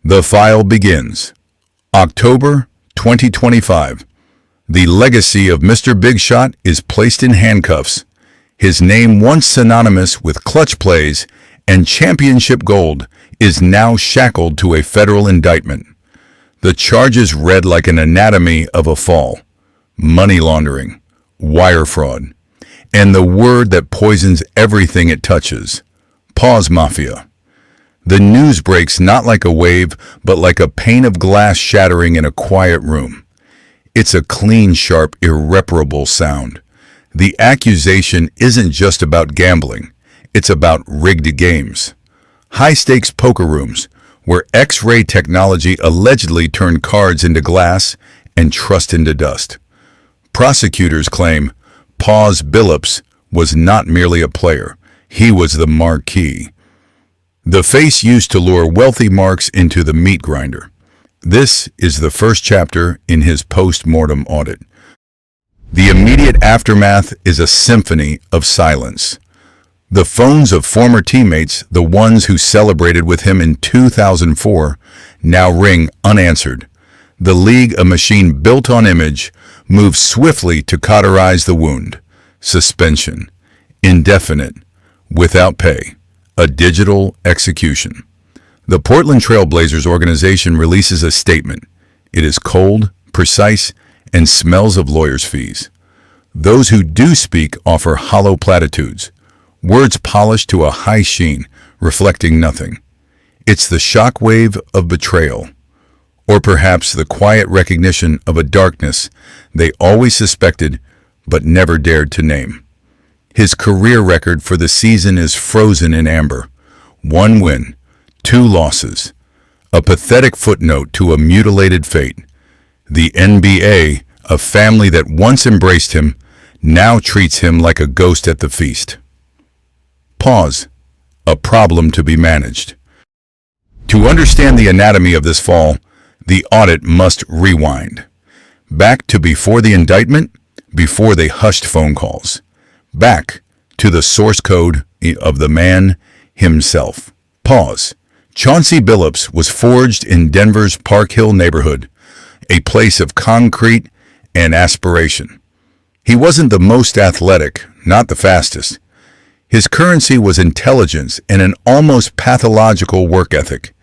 The file begins. October 2025. The legacy of Mr. Big Shot is placed in handcuffs. His name, once synonymous with clutch plays and championship gold, is now shackled to a federal indictment. The charges read like an anatomy of a fall: money laundering, wire fraud, and the word that poisons everything it touches: Mafia. The news breaks not like a wave, but like a pane of glass shattering in a quiet room. It's a clean, sharp, irreparable sound. The accusation isn't just about gambling. It's about rigged games. High-stakes poker rooms, where X-ray technology allegedly turned cards into glass and trust into dust. Prosecutors claim Billups was not merely a player. He was the marquee. The face used to lure wealthy marks into the meat grinder. This is the first chapter in his post-mortem audit. The immediate aftermath is a symphony of silence. The phones of former teammates, the ones who celebrated with him in 2004, now ring unanswered. The league, a machine built on image, moves swiftly to cauterize the wound. Suspension. Indefinite. Without pay. A digital execution. The Portland Trail Blazers organization releases a statement. It is cold, precise, and smells of lawyers' fees. Those who do speak offer hollow platitudes, words polished to a high sheen, reflecting nothing. It's the shockwave of betrayal, or perhaps the quiet recognition of a darkness they always suspected but never dared to name. His career record for the season is frozen in amber. 1 win, 2 losses, a pathetic footnote to a mutilated fate. The NBA, a family that once embraced him, now treats him like a ghost at the feast. A problem to be managed. To understand the anatomy of this fall, the audit must rewind. Back to before the indictment, before they hushed phone calls. Back to the source code of the man himself. Chauncey Billups was forged in Denver's Park Hill neighborhood, a place of concrete and aspiration. He wasn't the most athletic, not the fastest. His currency was intelligence and an almost pathological work ethic.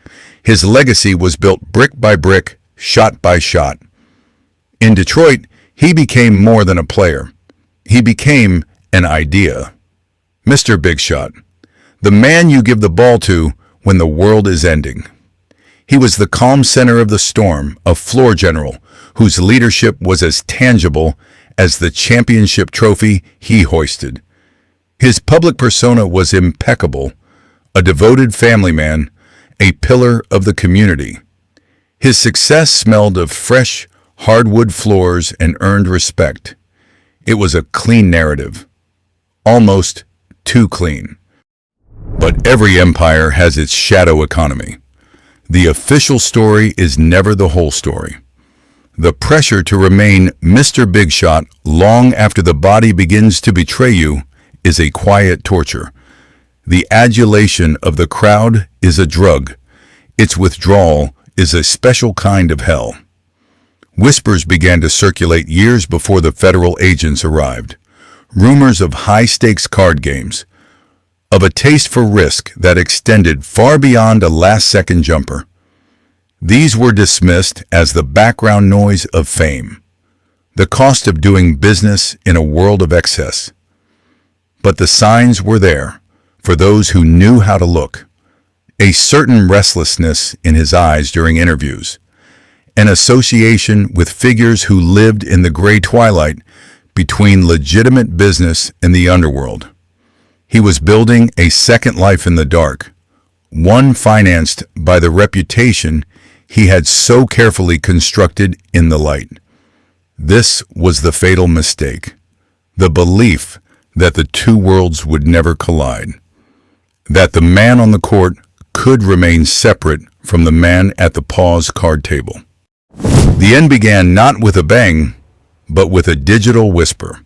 His legacy was built brick by brick, shot by shot. In Detroit, he became more than a player. He became an idea. Mr. Big Shot, the man you give the ball to when the world is ending. He was the calm center of the storm, a floor general whose leadership was as tangible as the championship trophy he hoisted. His public persona was impeccable, a devoted family man, a pillar of the community. His success smelled of fresh, hardwood floors and earned respect. It was a clean narrative. Almost too clean. But every empire has its shadow economy. The official story is never the whole story. The pressure to remain Mr. Big Shot long after the body begins to betray you is a quiet torture. The adulation of the crowd is a drug. Its withdrawal is a special kind of hell. Whispers began to circulate years before the federal agents arrived. Rumors of high-stakes card games, of a taste for risk that extended far beyond a last-second jumper. These were dismissed as the background noise of fame, the cost of doing business in a world of excess. But the signs were there for those who knew how to look. A certain restlessness in his eyes during interviews, an association with figures who lived in the gray twilight between legitimate business and the underworld. He was building a second life in the dark, one financed by the reputation he had so carefully constructed in the light. This was the fatal mistake, the belief that the two worlds would never collide, that the man on the court could remain separate from the man at the card table. The end began not with a bang, but with a digital whisper.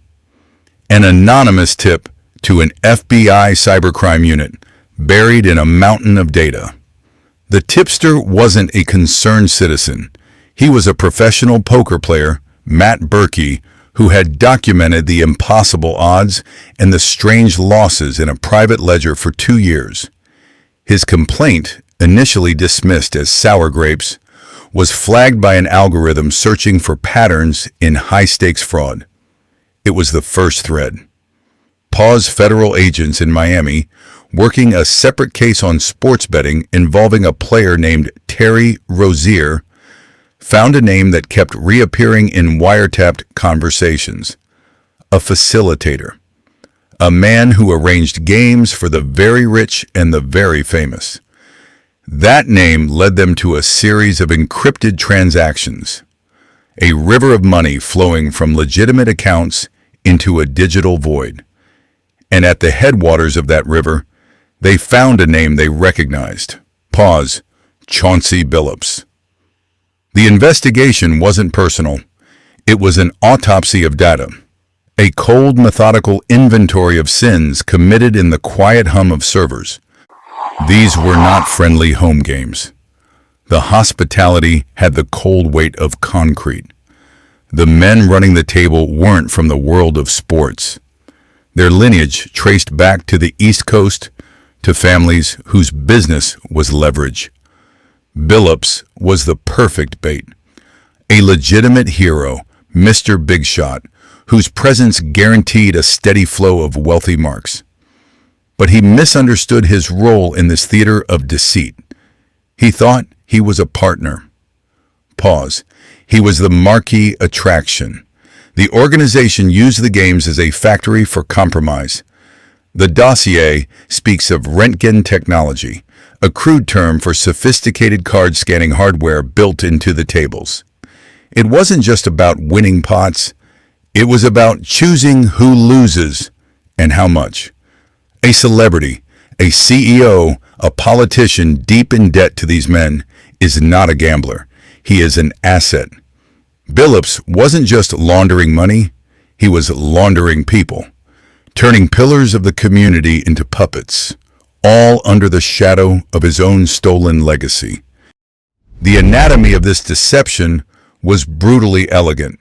An anonymous tip to an FBI cybercrime unit buried in a mountain of data. The tipster wasn't a concerned citizen. He was a professional poker player, Matt Berkey, who had documented the impossible odds and the strange losses in a private ledger for 2 years. His complaint, initially dismissed as sour grapes, was flagged by an algorithm searching for patterns in high-stakes fraud. It was the first thread. Federal agents in Miami, working a separate case on sports betting involving a player named Terry Rozier, found a name that kept reappearing in wiretapped conversations. A facilitator. A man who arranged games for the very rich and the very famous. That name led them to a series of encrypted transactions. A river of money flowing from legitimate accounts into a digital void. And at the headwaters of that river, they found a name they recognized. Chauncey Billups. The investigation wasn't personal. It was an autopsy of data. A cold, methodical inventory of sins committed in the quiet hum of servers. These were not friendly home games. The hospitality had the cold weight of concrete. The men running the table weren't from the world of sports. Their lineage traced back to the East Coast, to families whose business was leverage. Billups was the perfect bait. A legitimate hero, Mr. Big Shot, whose presence guaranteed a steady flow of wealthy marks. But he misunderstood his role in this theater of deceit. He thought he was a partner. He was the marquee attraction. The organization used the games as a factory for compromise. The dossier speaks of Röntgen technology, a crude term for sophisticated card-scanning hardware built into the tables. It wasn't just about winning pots. It was about choosing who loses and how much. A celebrity, a CEO, a politician deep in debt to these men is not a gambler. He is an asset. Billups wasn't just laundering money, he was laundering people, turning pillars of the community into puppets, all under the shadow of his own stolen legacy. The anatomy of this deception was brutally elegant.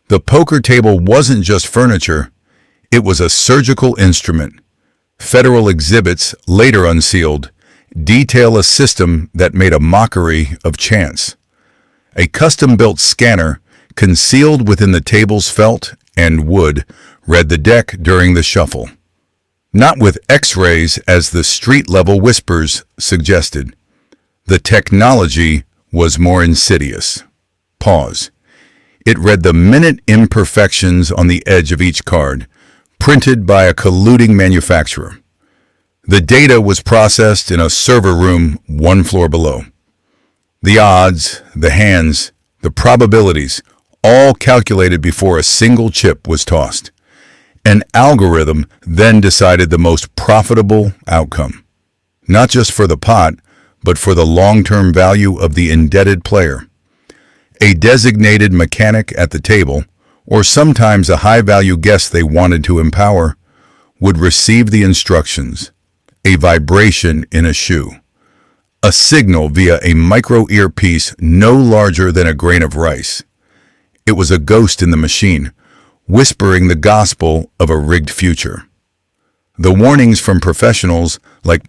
The poker table wasn't just furniture, it was a surgical instrument. Federal exhibits, later unsealed, detail a system that made a mockery of chance. A custom-built scanner, concealed within the table's felt and wood, read the deck during the shuffle. Not with X-rays as the street-level whispers suggested. The technology was more insidious. It read the minute imperfections on the edge of each card, printed by a colluding manufacturer. The data was processed in a server room 1 floor below. The odds, the hands, the probabilities, all calculated before a single chip was tossed. An algorithm then decided the most profitable outcome, not just for the pot, but for the long-term value of the indebted player. A designated mechanic at the table, or sometimes a high-value guest they wanted to empower, would receive the instructions, a vibration in a shoe, a signal via a micro earpiece no larger than a grain of rice. It was a ghost in the machine, whispering the gospel of a rigged future. The warnings from professionals like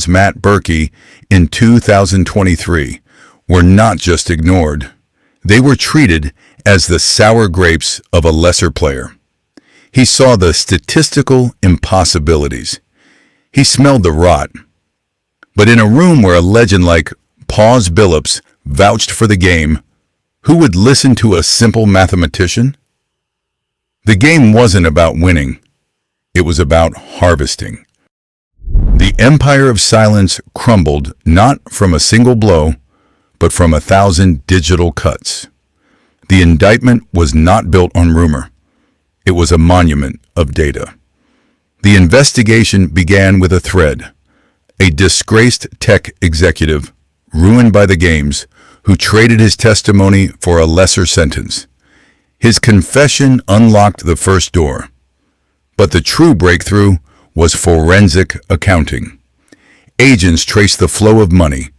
Matt Berkey in 2023 were not just ignored. They were treated as the sour grapes of a lesser player. He saw the statistical impossibilities. He smelled the rot. But in a room where a legend like Billups vouched for the game, who would listen to a simple mathematician? The game wasn't about winning. It was about harvesting. The empire of silence crumbled not from a single blow, but from 1,000 digital cuts. The indictment was not built on rumor. It was a monument of data. The investigation began with a thread. A disgraced tech executive, ruined by the games, who traded his testimony for a lesser sentence. His confession unlocked the first door. But the true breakthrough was forensic accounting. Agents traced the flow of money,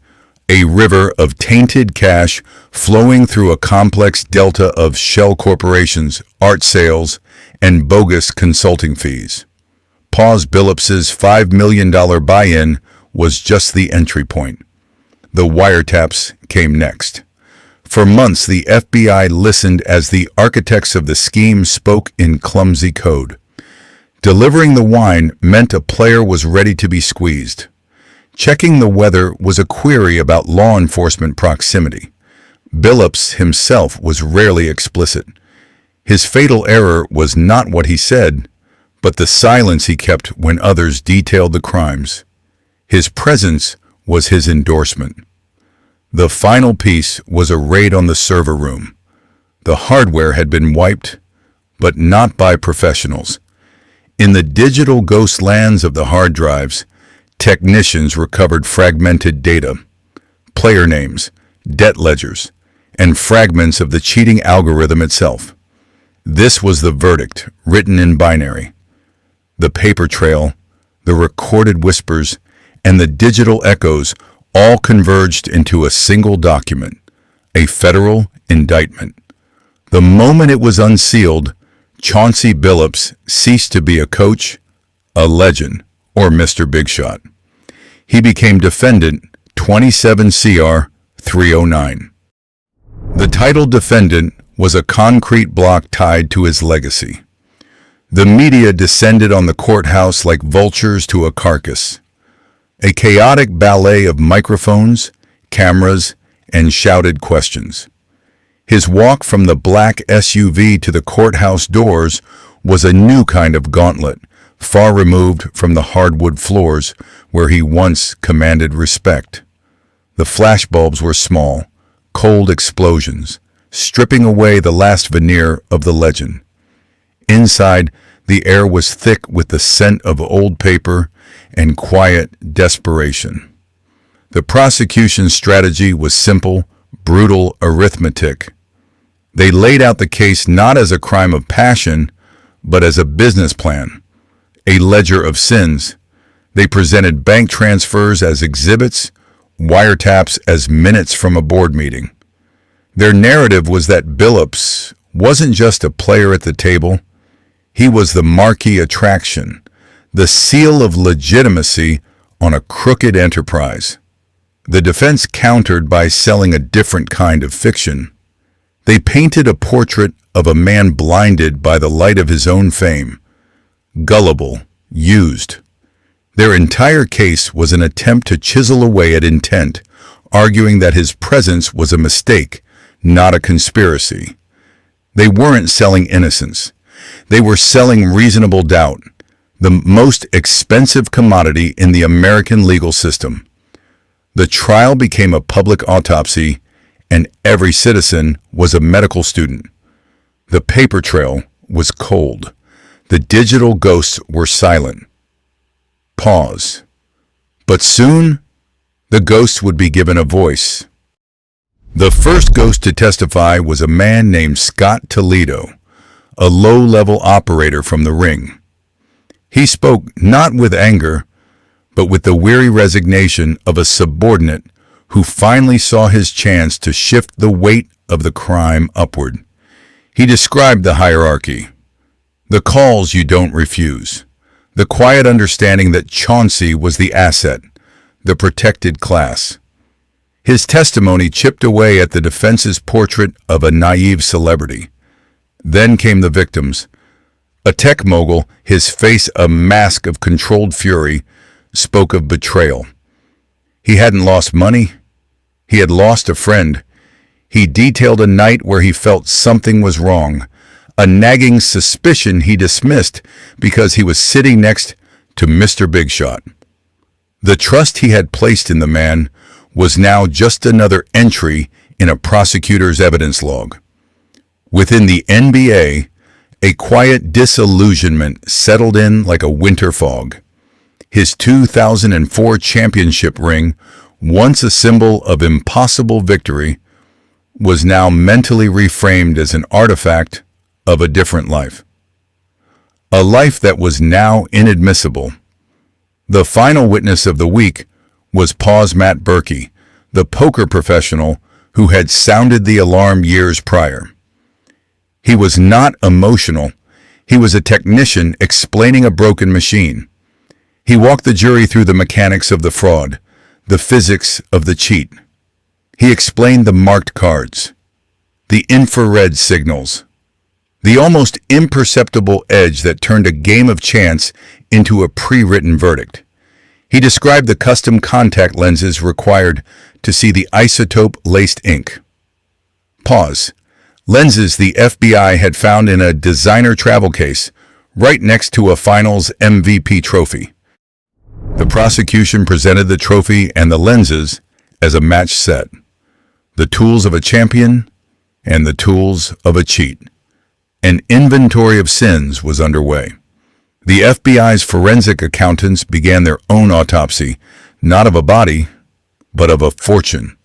a river of tainted cash flowing through a complex delta of shell corporations, art sales, and bogus consulting fees. Billups's $5 million buy-in was just the entry point. The wiretaps came next. For months, the FBI listened as the architects of the scheme spoke in clumsy code. Delivering the wine meant a player was ready to be squeezed. Checking the weather was a query about law enforcement proximity. Billups himself was rarely explicit. His fatal error was not what he said, but the silence he kept when others detailed the crimes. His presence was his endorsement. The final piece was a raid on the server room. The hardware had been wiped, but not by professionals. In the digital ghost lands of the hard drives, technicians recovered fragmented data, player names, debt ledgers, and fragments of the cheating algorithm itself. This was the verdict, written in binary. The paper trail, the recorded whispers, and the digital echoes all converged into a single document, a federal indictment. The moment it was unsealed, Chauncey Billups ceased to be a coach, a legend, or Mr. Big Shot. He became defendant 27 CR 309. The title defendant was a concrete block tied to his legacy. The media descended on the courthouse like vultures to a carcass. A chaotic ballet of microphones, cameras, and shouted questions. His walk from the black SUV to the courthouse doors was a new kind of gauntlet, far removed from the hardwood floors where he once commanded respect. The flashbulbs were small, cold explosions, stripping away the last veneer of the legend. Inside, the air was thick with the scent of old paper and quiet desperation. The prosecution's strategy was simple, brutal arithmetic. They laid out the case not as a crime of passion, but as a business plan, a ledger of sins. They presented bank transfers as exhibits, wiretaps as minutes from a board meeting. Their narrative was that Billups wasn't just a player at the table. He was the marquee attraction, the seal of legitimacy on a crooked enterprise. The defense countered by selling a different kind of fiction. They painted a portrait of a man blinded by the light of his own fame, gullible, used. Their entire case was an attempt to chisel away at intent, arguing that his presence was a mistake, not a conspiracy. They weren't selling innocence. They were selling reasonable doubt, the most expensive commodity in the American legal system. The trial became a public autopsy, and every citizen was a medical student. The paper trail was cold. The digital ghosts were silent. Pause. But soon, the ghosts would be given a voice. The first ghost to testify was a man named Scott Toledo, a low-level operator from the ring. He spoke not with anger, but with the weary resignation of a subordinate who finally saw his chance to shift the weight of the crime upward. He described the hierarchy, the calls you don't refuse, the quiet understanding that Chauncey was the asset, the protected class. His testimony chipped away at the defense's portrait of a naive celebrity. Then came the victims. A tech mogul, his face a mask of controlled fury, spoke of betrayal. He hadn't lost money. He had lost a friend. He detailed a night where he felt something was wrong, a nagging suspicion he dismissed because he was sitting next to Mr. Big Shot. The trust he had placed in the man was now just another entry in a prosecutor's evidence log. Within the NBA, a quiet disillusionment settled in like a winter fog. His 2004 championship ring, once a symbol of impossible victory, was now mentally reframed as an artifact of a different life. A life that was now inadmissible. The final witness of the week was Matt Berkey, the poker professional who had sounded the alarm years prior. He was not emotional. He was a technician explaining a broken machine. He walked the jury through the mechanics of the fraud, the physics of the cheat. He explained the marked cards, the infrared signals, the almost imperceptible edge that turned a game of chance into a pre-written verdict. He described the custom contact lenses required to see the isotope-laced ink. Pause. Lenses the FBI had found in a designer travel case, right next to a finals MVP trophy. The prosecution presented the trophy and the lenses as a match set, the tools of a champion and the tools of a cheat. An inventory of sins was underway. The FBI's forensic accountants began their own autopsy, not of a body, but of a fortune.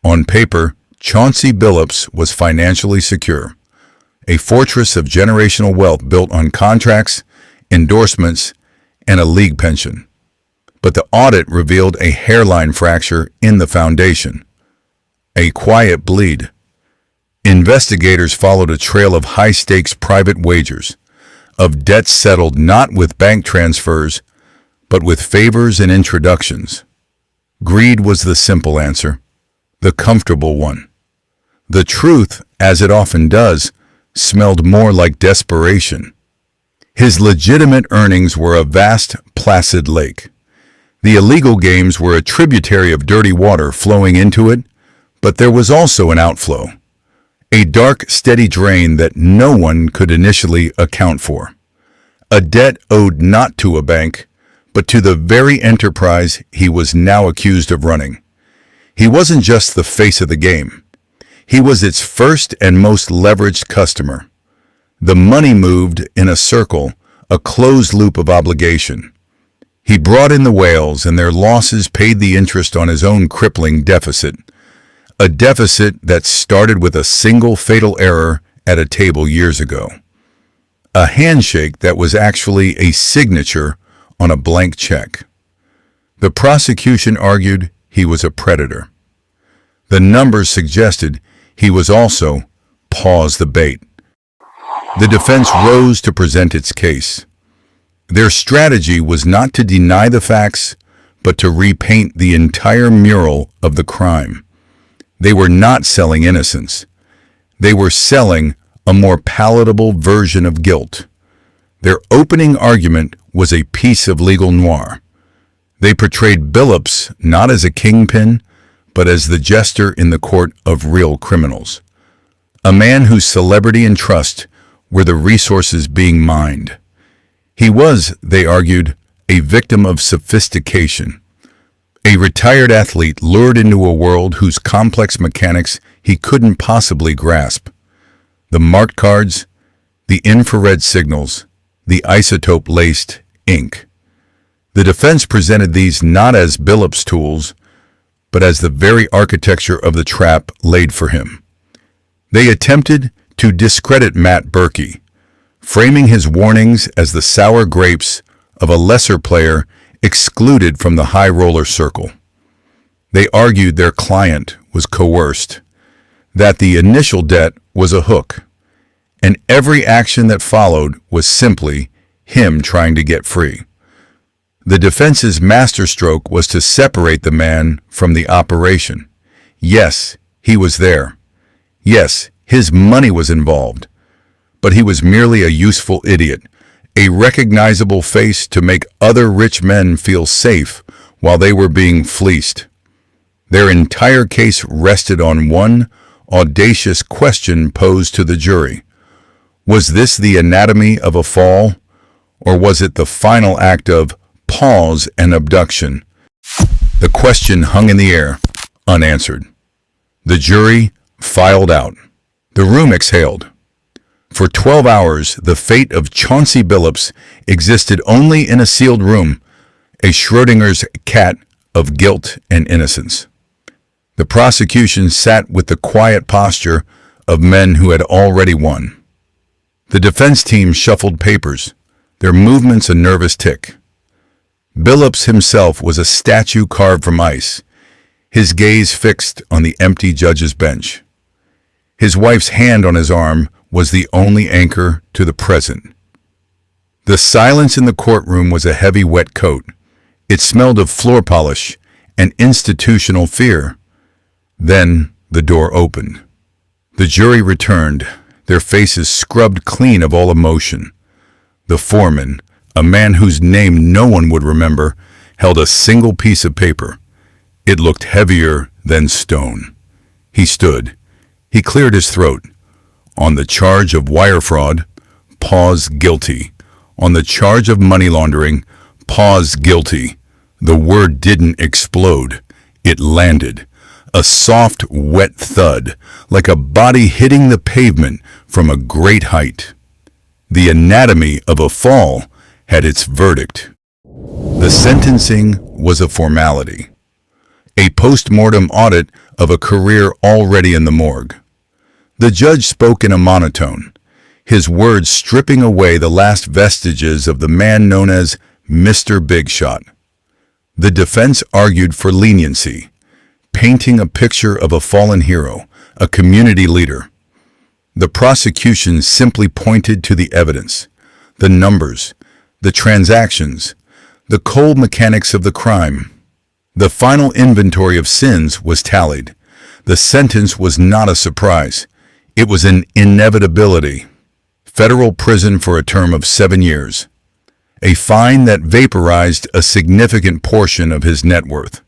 On paper, Chauncey Billups was financially secure, a fortress of generational wealth built on contracts, endorsements, and a league pension. But the audit revealed a hairline fracture in the foundation, a quiet bleed. Investigators followed a trail of high-stakes private wagers, of debts settled not with bank transfers, but with favors and introductions. Greed was the simple answer, the comfortable one. The truth, as it often does, smelled more like desperation. His legitimate earnings were a vast, placid lake. The illegal games were a tributary of dirty water flowing into it, but there was also an outflow, a dark, steady drain that no one could initially account for. A debt owed not to a bank, but to the very enterprise he was now accused of running. He wasn't just the face of the game. He was its first and most leveraged customer. The money moved in a circle, a closed loop of obligation. He brought in the whales, and their losses paid the interest on his own crippling deficit. A deficit that started with a single fatal error at a table years ago. A handshake that was actually a signature on a blank check. The prosecution argued he was a predator. The numbers suggested he was also, pause the bait. The defense rose to present its case. Their strategy was not to deny the facts, but to repaint the entire mural of the crime. They were not selling innocence. They were selling a more palatable version of guilt. Their opening argument was a piece of legal noir. They portrayed Billups not as a kingpin, but as the jester in the court of real criminals. A man whose celebrity and trust were the resources being mined. He was, they argued, a victim of sophistication. A retired athlete lured into a world whose complex mechanics he couldn't possibly grasp. The marked cards, the infrared signals, the isotope-laced ink. The defense presented these not as Billups' tools, but as the very architecture of the trap laid for him. They attempted to discredit Matt Berkey, framing his warnings as the sour grapes of a lesser player excluded from the high roller circle. They argued their client was coerced, that the initial debt was a hook, and every action that followed was simply him trying to get free. The defense's masterstroke was to separate the man from the operation. Yes, he was there. Yes, his money was involved. But he was merely a useful idiot, a recognizable face to make other rich men feel safe while they were being fleeced. Their entire case rested on one audacious question posed to the jury. Was this the anatomy of a fall, or was it the final act of pause and abduction? The question hung in the air, unanswered. The jury filed out. The room exhaled. For 12 hours, the fate of Chauncey Billups existed only in a sealed room, a Schrodinger's cat of guilt and innocence. The prosecution sat with the quiet posture of men who had already won. The defense team shuffled papers, their movements a nervous tick. Billups himself was a statue carved from ice. his gaze fixed on the empty judge's bench. His wife's hand on his arm was the only anchor to the present. The silence in the courtroom was a heavy wet coat. It smelled of floor polish and institutional fear. Then the door opened. The jury returned, their faces scrubbed clean of all emotion. The foreman, a man whose name no one would remember, held a single piece of paper. It looked heavier than stone. He stood. He cleared his throat. On the charge of wire fraud, pause guilty. On the charge of money laundering, pause guilty. The word didn't explode. It landed. A soft, wet thud, like a body hitting the pavement from a great height. The anatomy of a fall had its verdict. The sentencing was a formality. A post-mortem audit of a career already in the morgue. The judge spoke in a monotone, his words stripping away the last vestiges of the man known as Mr. Big Shot. The defense argued for leniency, painting a picture of a fallen hero, a community leader. The prosecution simply pointed to the evidence, the numbers, the transactions, the cold mechanics of the crime. The final inventory of sins was tallied. The sentence was not a surprise. It was an inevitability. Federal prison for a term of 7 years. A fine that vaporized a significant portion of his net worth.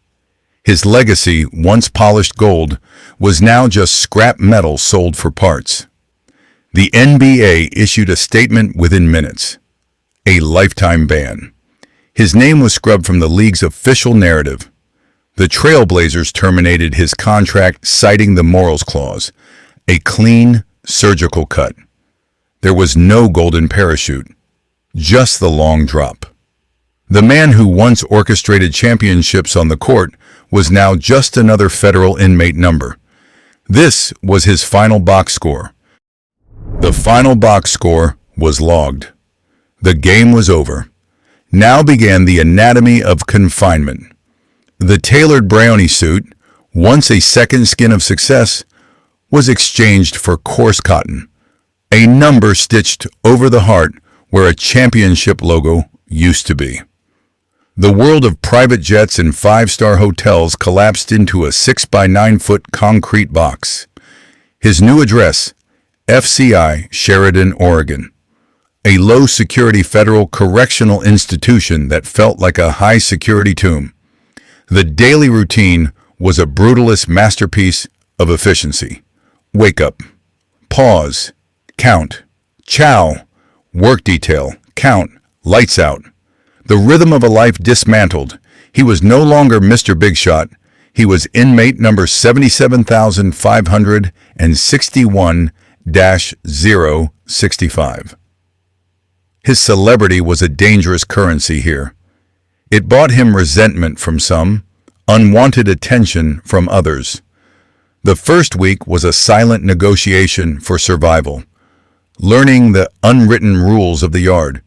His legacy, once polished gold, was now just scrap metal sold for parts. The NBA issued a statement within minutes. A lifetime ban. His name was scrubbed from the league's official narrative. The Trailblazers terminated his contract citing the morals clause, a clean, surgical cut. There was no golden parachute, just the long drop. The man who once orchestrated championships on the court was now just another federal inmate number. This was his final box score. The final box score was logged. The game was over. Now began the anatomy of confinement. The tailored brownie suit, once a second skin of success, was exchanged for coarse cotton, a number stitched over the heart where a championship logo used to be. The world of private jets and five-star hotels collapsed into a 6-by-9-foot concrete box. His new address, FCI, Sheridan, Oregon. A low-security federal correctional institution that felt like a high-security tomb. The daily routine was a brutalist masterpiece of efficiency. Wake up. Pause. Count. Chow. Work detail. Count. Lights out. The rhythm of a life dismantled. He was no longer Mr. Big Shot. He was inmate number 77,561-065. His celebrity was a dangerous currency here. It bought him resentment from some, unwanted attention from others. The first week was a silent negotiation for survival, learning the unwritten rules of the yard.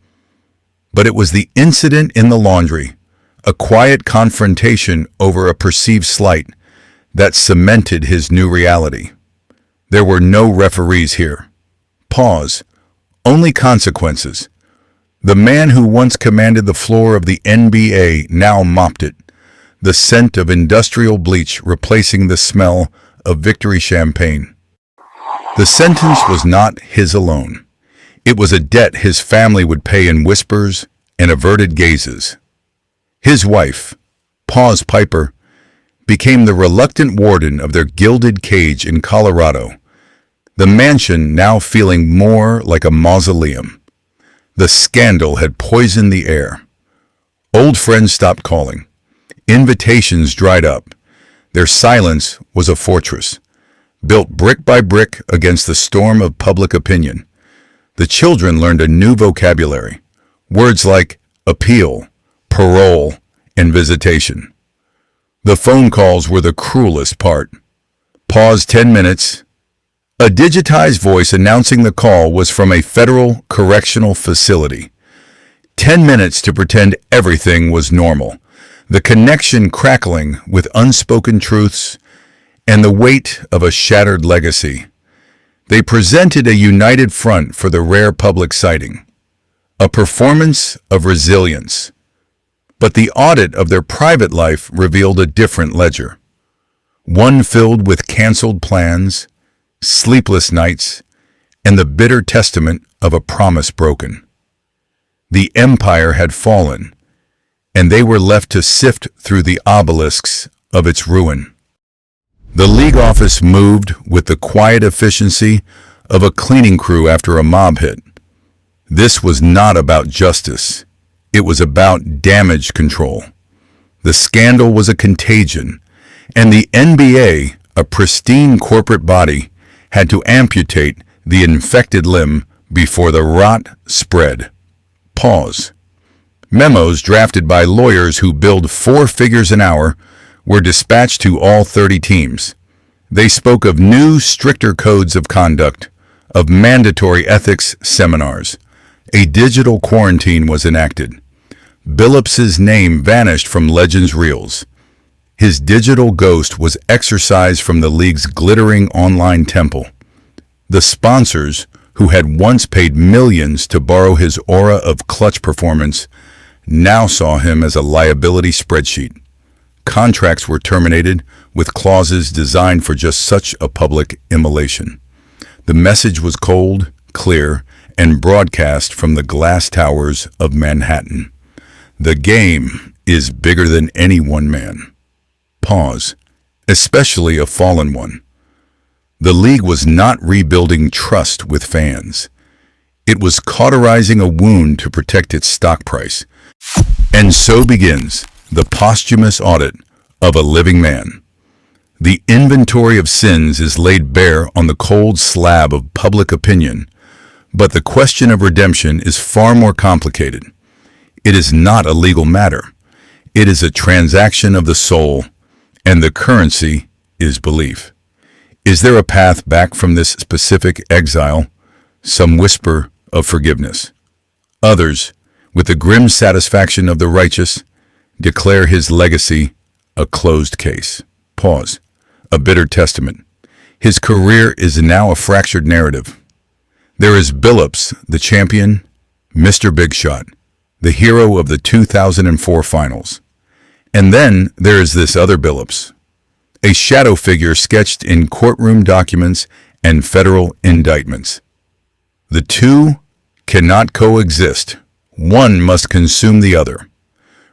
But it was the incident in the laundry, a quiet confrontation over a perceived slight, that cemented his new reality. There were no referees here. Pause. Only consequences. The man who once commanded the floor of the NBA now mopped it, the scent of industrial bleach replacing the smell of victory champagne. The sentence was not his alone. It was a debt his family would pay in whispers and averted gazes. His wife, Pause Piper, became the reluctant warden of their gilded cage in Colorado, the mansion now feeling more like a mausoleum. The scandal had poisoned the air. Old friends stopped calling. Invitations dried up. Their silence was a fortress, built brick by brick against the storm of public opinion. The children learned a new vocabulary, words like appeal, parole, and visitation. The phone calls were the cruelest part. Pause 10 minutes. A digitized voice announcing the call was from a federal correctional facility. 10 minutes to pretend everything was normal. the connection crackling with unspoken truths and the weight of a shattered legacy. They presented a united front for the rare public sighting, a performance of resilience. But the audit of their private life revealed a different ledger, one filled with canceled plans, sleepless nights, and the bitter testament of a promise broken. The empire had fallen, and they were left to sift through the obelisks of its ruin. The League office moved with the quiet efficiency of a cleaning crew after a mob hit. This was not about justice. It was about damage control. The scandal was a contagion, and the NBA, a pristine corporate body, had to amputate the infected limb before the rot spread. Pause. Memos drafted by lawyers who billed 4 figures an hour were dispatched to all 30 teams. They spoke of new, stricter codes of conduct, of mandatory ethics seminars. A digital quarantine was enacted. Billups's name vanished from Legends reels. His digital ghost was exorcised from the league's glittering online temple. The sponsors, who had once paid millions to borrow his aura of clutch performance, now saw him as a liability spreadsheet. Contracts were terminated with clauses designed for just such a public immolation. The message was cold, clear, and broadcast from the glass towers of Manhattan. The game is bigger than any one man. Pause. Especially a fallen one. The league was not rebuilding trust with fans. It was cauterizing a wound to protect its stock price. And so begins the posthumous audit of a living man. The inventory of sins is laid bare on the cold slab of public opinion, but the question of redemption is far more complicated. It is not a legal matter. It is a transaction of the soul, and the currency is belief. Is there a path back from this specific exile? Some whisper of forgiveness. Others, with the grim satisfaction of the righteous, declare his legacy a closed case. Pause. A bitter testament. His career is now a fractured narrative. There is Billups, the champion, Mr. Big Shot, the hero of the 2004 finals. And then there is this other Billups, a shadow figure sketched in courtroom documents and federal indictments. The two cannot coexist. One must consume the other.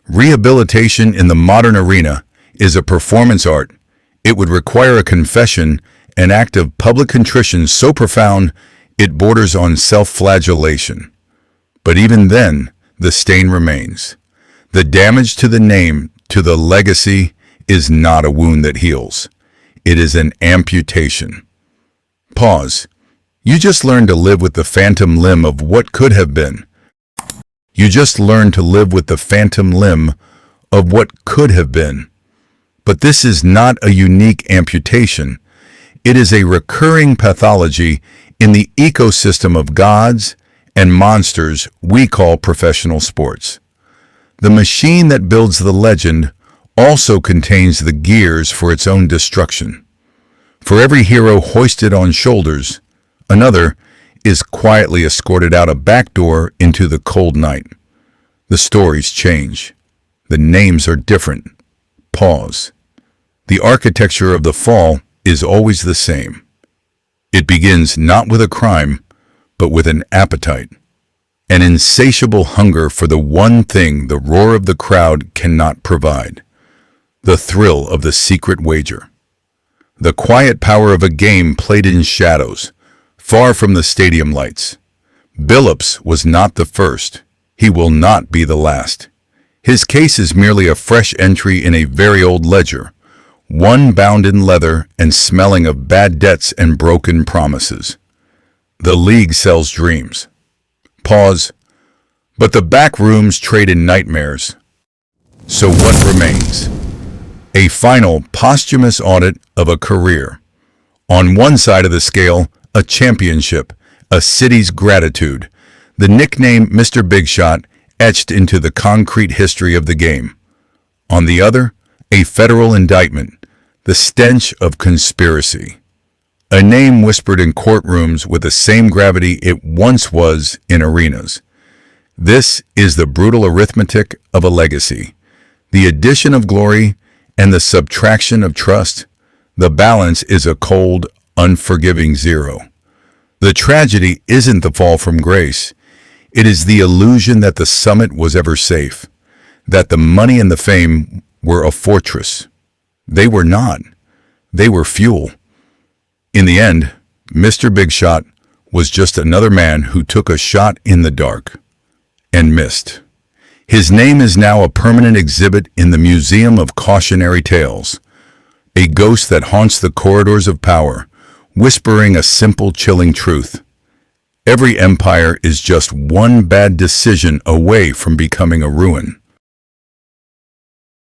Rehabilitation in the modern arena is a performance art. It would require a confession, an act of public contrition so profound it borders on self-flagellation. But even then, the stain remains. The damage to the name, to the legacy, is not a wound that heals. It is an amputation. Pause. You just learned to live with the phantom limb of what could have been. You just learned to live with the phantom limb of what could have been. But this is not a unique amputation. It is a recurring pathology in the ecosystem of gods and monsters we call professional sports. The machine that builds the legend also contains the gears for its own destruction. For every hero hoisted on shoulders, another is quietly escorted out a back door into the cold night. The stories change. The names are different. Pause. The architecture of the fall is always the same. It begins not with a crime, but with an appetite, an insatiable hunger for the one thing the roar of the crowd cannot provide, the thrill of the secret wager. The quiet power of a game played in shadows, far from the stadium lights. Billups was not the first. He will not be the last. His case is merely a fresh entry in a very old ledger, one bound in leather and smelling of bad debts and broken promises. The league sells dreams. Pause. But the back rooms trade in nightmares. So what remains? A final posthumous audit of a career. On one side of the scale, a championship, a city's gratitude, the nickname Mr. Big Shot etched into the concrete history of the game. On the other, a federal indictment, the stench of conspiracy. A name whispered in courtrooms with the same gravity it once was in arenas. This is the brutal arithmetic of a legacy. The addition of glory and the subtraction of trust. The balance is a cold, unforgiving zero. The tragedy isn't the fall from grace. It is the illusion that the summit was ever safe, that the money and the fame were a fortress. They were not. They were fuel. In the end, Mr. Big Shot was just another man who took a shot in the dark and missed. His name is now a permanent exhibit in the Museum of Cautionary Tales, a ghost that haunts the corridors of power, whispering a simple, chilling truth. Every empire is just one bad decision away from becoming a ruin.